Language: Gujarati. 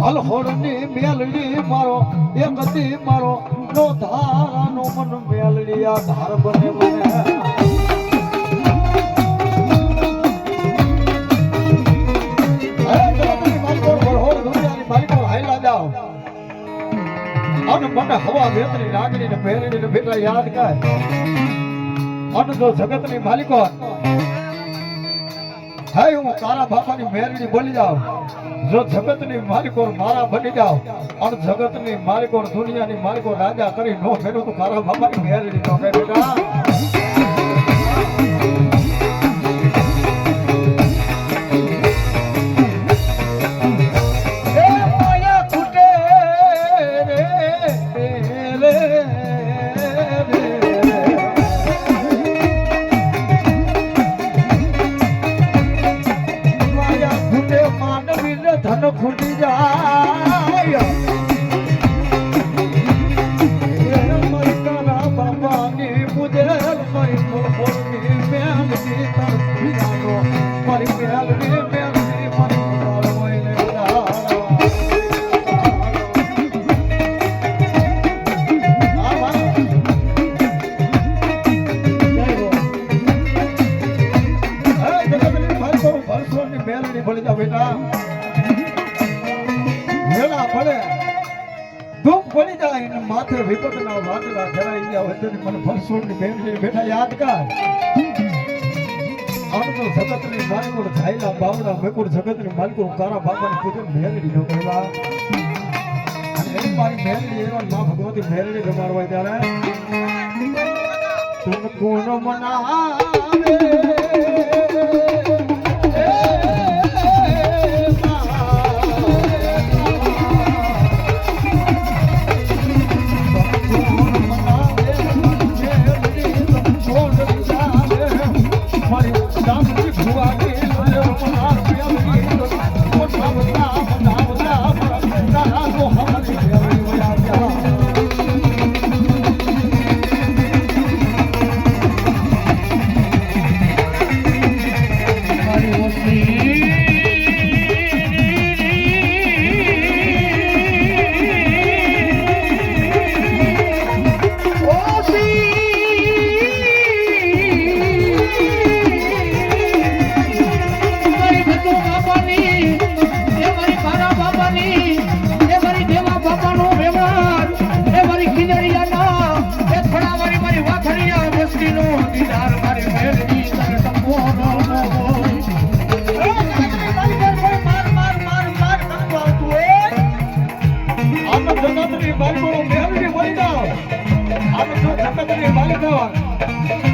હલહોળની મેલડી મારો એક હતી મારો નો ધારાનો મન મેલડી આ ધાર બને બને મને હવા વેતની નાગણી ને પહેરણી ને બેટા યાદ કર અને જો જગત ની માલિકો હાય હું તારા બાપાની મેરડી બોલી જાઉં જો જગત ની માલિકો મારા બની જાવ અને જગત ની માલિકો દુનિયાની માલિકો રાજા કરી નો ફેરું તો તારા બાપાની મેરડી નો કહે બેટા ધન ખૂટી જાય મારી તારા બાબાની મુજેલ મારી મોરની મેલની તરફી જાનો મારી મેલની મારી તાર મોઈને મેલની ભળી જા બેટા પડે દુઃખ પડી જાય ને માથે વિપતના વાદળા ધરાઈ ગયા હોય તેની મને ફરસોડની બેનની બેઠા યાદ કર આણતો જગતની માલિકો ઝાયલા બાવડા મેકુર જગતની માલિકો તારા બાપાની પૂજન મેરડી નો કહેવા અને એની મારી મેરડી એવા માં ભગવતી મેરડી રમાડવા ત્યારે તું કોણ મનાવે જગતની માલિકો મેલડી મળી જાવ આ તો જગતની માલિકો